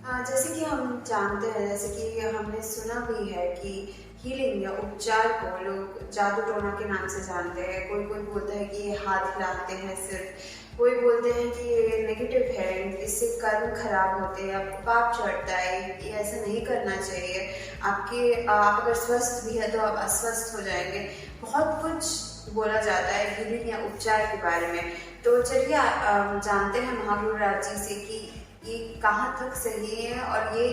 जैसे कि हम जानते हैं, जैसे कि हमने सुना भी है कि हीलिंग या उपचार को लोग जादू टोना के नाम से जानते हैं। कोई कोई बोलता है कि ये हाथ हिलाते हैं सिर्फ, कोई बोलते हैं कि ये नेगेटिव है, इससे कर्म खराब होते हैं, आपको पाप चढ़ता है, ये ऐसा नहीं करना चाहिए। आप अगर स्वस्थ भी है तो आप अस्वस्थ हो जाएंगे। बहुत कुछ बोला जाता है हीलिंग या उपचार के बारे में। तो चलिए जानते हैं महागुरु राज जी से कि ये कहाँ तक सही है और ये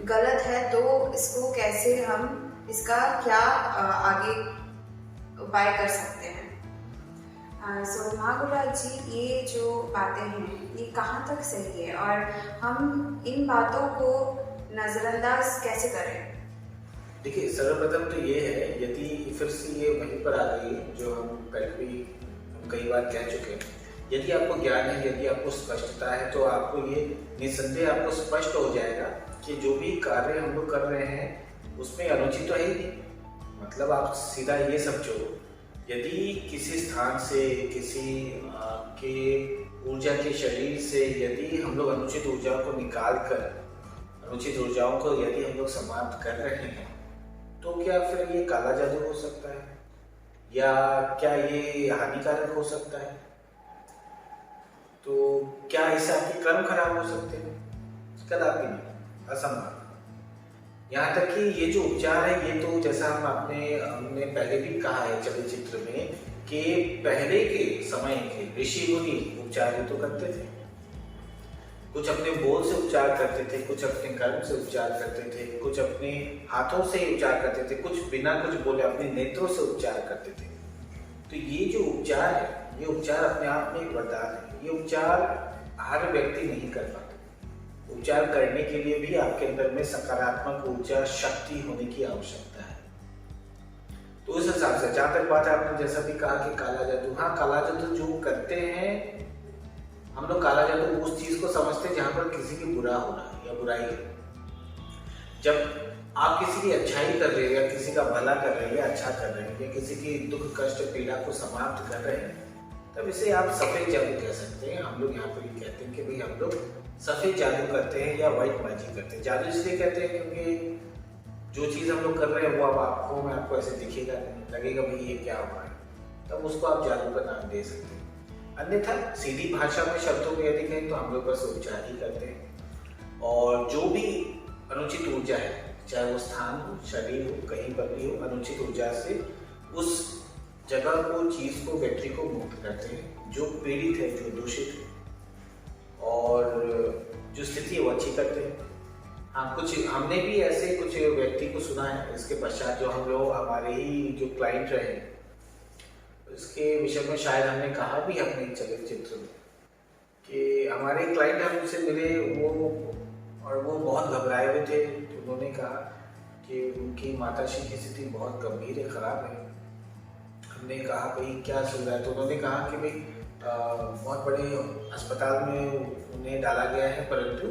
गलत है, तो इसको कैसे हम इसका क्या आगे उपाय कर सकते हैं। सो महागुरुराज जी, ये जो बातें हैं ये कहाँ तक सही है और हम इन बातों को नज़रअंदाज कैसे करें। देखिए, सर्वप्रथम तो ये है, यदि फिर से ये वहीं पर आ गई जो हम पहले भी हम कई बार कह चुके हैं, यदि आपको ज्ञान है, यदि आपको स्पष्टता है, तो आपको ये निस्संदेह आपको स्पष्ट हो जाएगा कि जो भी कार्य हम लोग कर रहे हैं उसमें अनुचित तो है ही नहीं। मतलब आप सीधा ये समझो, यदि किसी स्थान से, किसी के ऊर्जा के शरीर से यदि हम लोग अनुचित ऊर्जाओं को निकाल कर, अनुचित ऊर्जाओं को यदि हम लोग समाप्त कर रहे हैं, तो क्या फिर ये काला जादू हो सकता है या क्या ये हानिकारक हो सकता है? तो क्या इससे आपके कर्म खराब हो सकते हैं? कदापि नहीं, असंभव। यहाँ तक कि ये जो उपचार है, ये तो जैसा हमने पहले भी कहा है चलचित्र में कि पहले के समय के ऋषि मुनि उपचार तो करते थे। कुछ अपने बोल से उपचार करते थे, कुछ अपने कर्म से उपचार करते थे, कुछ अपने हाथों से उपचार करते थे, कुछ बिना कुछ बोले अपने नेत्रों से उपचार करते थे। तो ये जो उपचार है, ये उपचार अपने आप में एक वरदान है। ये उपचार हर व्यक्ति नहीं कर पाता। उपचार करने के लिए भी आपके अंदर में सकारात्मक ऊर्जा, शक्ति होने की आवश्यकता है। तो उस हिसाब से जहाँ तक बात है, आपने जैसा भी कहा कि काला जादू, हाँ, काला जादू जो करते हैं हम लोग, काला जादू उस चीज को समझते हैं जहां पर किसी की बुरा होना है या बुराई है। जब आप किसी की अच्छाई कर रहे हैं या किसी का भला कर रहे हैं या अच्छा कर रहे हैं या किसी की दुख कष्ट पीड़ा को समाप्त कर रहे हैं, तब इसे आप सफेद जादू कह सकते हैं। हम लोग यहाँ पर ये कहते हैं कि भाई हम लोग सफेद जादू करते हैं या व्हाइट मैजिक करते हैं। जादू इसलिए कहते हैं क्योंकि जो चीज हम लोग कर रहे हैं वो अब आंखों में आपको ऐसे दिखेगा नहीं, लगेगा भाई ये क्या हुआ है, तब उसको आप जादू का नाम दे सकते हैं। अन्यथा सीधी भाषा में शब्दों को यदि कहें तो हम लोग बस उपचार ही करते हैं। और जो भी अनुचित ऊर्जा है, चाहे वो स्थान हो, शरीर हो, कहीं पर भी हो, अनुचित ऊर्जा से उस जगह को, चीज को, व्यक्ति को मुक्त करते हैं। जो पीड़ित है, जो दूषित है और जो स्थिति है वो अच्छी करते हैं। हाँ, कुछ हमने भी ऐसे कुछ व्यक्ति को सुना है इसके पश्चात, जो हम लोग हमारे ही जो क्लाइंट रहे, इसके विषय में शायद हमने कहा भी अपने चलचित्र में कि हमारे क्लाइंट हमसे मिले, वो बहुत घबराए हुए थे। तो उन्होंने कहा कि उनकी माताश्री की स्थिति बहुत गंभीर है, खराब है। हमने कहा भाई क्या चल रहा है? तो उन्होंने कहा कि भाई बहुत बड़े अस्पताल में उन्हें डाला गया है, परंतु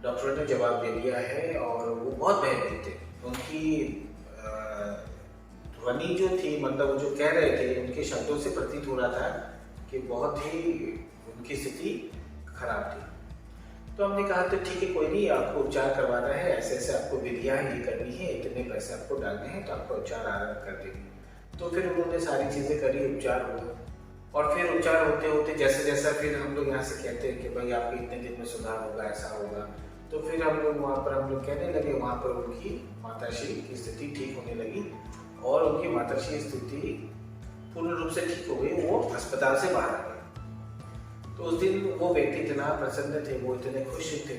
डॉक्टरों ने जवाब दे दिया है और वो बहुत भयभीत थे। उनकी ध्वनि जो थी, मतलब वो जो कह रहे थे, उनके शब्दों से प्रतीत हो रहा था कि बहुत ही उनकी स्थिति खराब थी। तो हमने कहा तो ठीक है, कोई नहीं, आपको उपचार करवाना है, ऐसे ऐसे आपको विधियाँ ये करनी है, इतने पैसे आपको डालने हैं, तो आपका उपचार आरंभ कर देंगे। तो फिर उन्होंने सारी चीज़ें करी, उपचार हुआ। और फिर उपचार होते होते जैसे जैसा फिर हम लोग यहाँ से कहते हैं कि भाई आपके इतने दिन में सुधार होगा, ऐसा होगा, तो फिर हम लोग वहाँ पर हम लोग कहने लगे, वहाँ पर उनकी माताश्री की स्थिति ठीक होने लगी और उनकी माताश्री स्थिति पूर्ण रूप से ठीक हो गई। वो अस्पताल से बाहर आ गए। तो उस दिन वो व्यक्ति इतना प्रसन्न थे, वो इतने खुश थे।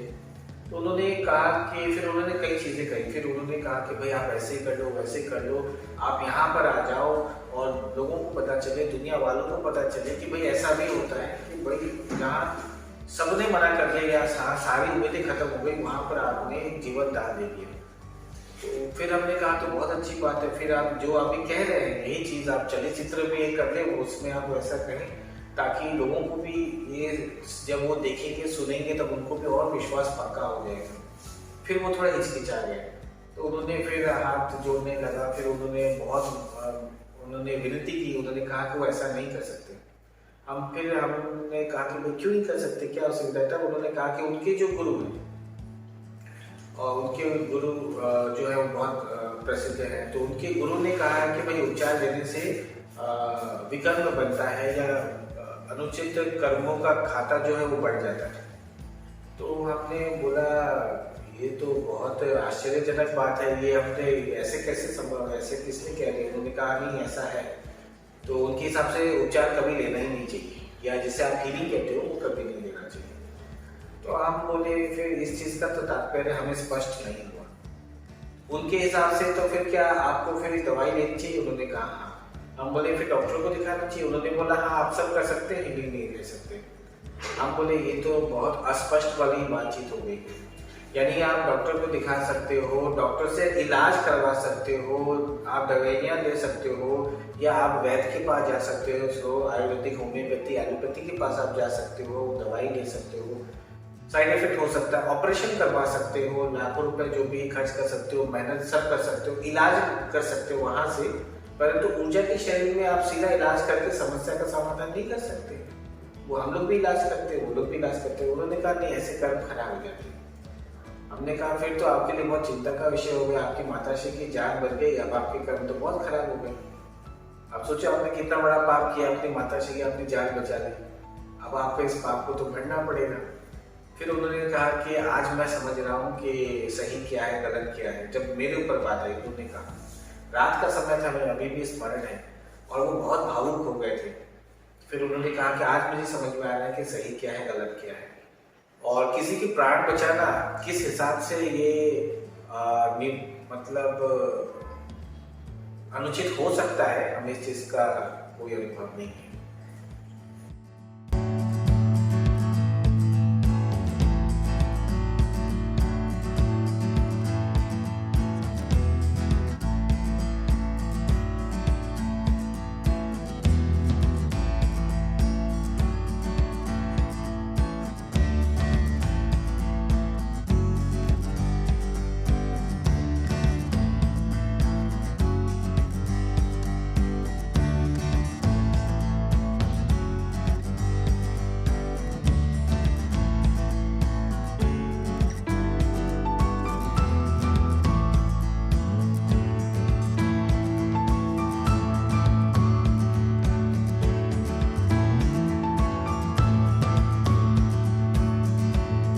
तो उन्होंने कहा कि फिर उन्होंने कई चीज़ें कही। फिर उन्होंने कहा कि भाई आप ऐसे ही कर लो, वैसे ही कर लो, आप यहाँ पर आ जाओ और लोगों को पता चले, दुनिया वालों को पता चले कि भाई ऐसा भी होता है कि भाई जहाँ सबने मना कर दिया या सारी उम्मीदें खत्म हो गई, वहाँ पर आपने जीवन दान दे दिया। तो फिर हमने कहा तो बहुत अच्छी बात है, फिर आप जो अभी कह रहे हैं यही चीज़ आप चलचित्र में ये कर लें, उसमें आप वैसा करें, ताकि लोगों को भी ये जब वो देखेंगे, सुनेंगे, तब उनको भी और विश्वास पक्का हो जाएगा। फिर वो थोड़ा हिचकिचा गए। तो उन्होंने फिर हाथ जोड़ने लगा। फिर उन्होंने विनती की। उन्होंने कहा कि वो ऐसा नहीं कर सकते। हमने कहा कि भाई क्यों नहीं कर सकते, क्या असुविधा है? तब उन्होंने कहा कि उनके जो गुरु हैं, और उनके गुरु जो है वो बहुत प्रसिद्ध हैं। तो उनके गुरु ने कहा है कि भाई उपचार देने से विकर्म बनता है या अनुचित कर्मों का खाता जो है वो बढ़ जाता है। तो हमने बोला ये तो बहुत आश्चर्यजनक बात है, ये हमने ऐसे कैसे संभव, ऐसे किसने कह दिया? उन्होंने कहा नहीं ऐसा है। तो उनके हिसाब से उपचार कभी लेना ही नहीं चाहिए, या जिसे आप हीलिंग कहते हो वो कभी नहीं लेना चाहिए। तो हम बोले फिर इस चीज़ का तो तात्पर्य हमें स्पष्ट नहीं हुआ। उनके हिसाब से तो फिर क्या आपको फिर दवाई लेनी चाहिए? उन्होंने कहा हाँ। हम बोले फिर डॉक्टर को दिखाना चाहिए? उन्होंने बोला हाँ आप सब कर सकते हैं, हीलिंग नहीं ले सकते। हम बोले ये तो बहुत अस्पष्ट वाली बातचीत हो गई। यानी आप डॉक्टर को दिखा सकते हो, डॉक्टर से इलाज करवा सकते हो, आप दवाइयाँ ले सकते हो, या आप वैद्य के पास जा सकते हो, आयुर्वेदिक, होम्योपैथी, एलोपैथी के पास आप जा सकते हो, दवाई ले सकते हो, साइड इफेक्ट हो सकता है, ऑपरेशन करवा सकते हो, लाखों रुपए जो भी खर्च कर सकते हो, मेहनत सब कर सकते हो, इलाज कर सकते हो वहाँ से। परंतु ऊर्जा की शैली में आप सीधा इलाज करके समस्या का समाधान नहीं कर सकते। वो हम लोग भी इलाज करते हैं, वो लोग भी इलाज करते हैं। उन्होंने कहा नहीं ऐसे कर्म खराब हो जाते हैं। हमने कहा फिर तो आपके लिए बहुत चिंता का विषय हो गया, आपकी माताश्री की जान बच गई, अब आपके कर्म तो बहुत खराब हो गए। अब सोचो आपने कितना बड़ा पाप किया, अपनी माताश्री की अपनी जान बचा ली, अब आपको इस पाप को तो भरना पड़ेगा। फिर उन्होंने कहा कि आज मैं समझ रहा हूँ कि सही क्या है गलत क्या है। जब मेरे ऊपर बात आई, उन्होंने कहा रात का समय था, मेरा अभी भी स्मरण है, और वो बहुत भावुक हो गए थे। फिर उन्होंने कहा कि आज मुझे समझ में आ रहा है कि सही क्या है गलत क्या है, और किसी की प्राण बचाना किस हिसाब से ये मतलब अनुचित हो सकता है, हमें इस चीज का कोई अनुभव नहीं है।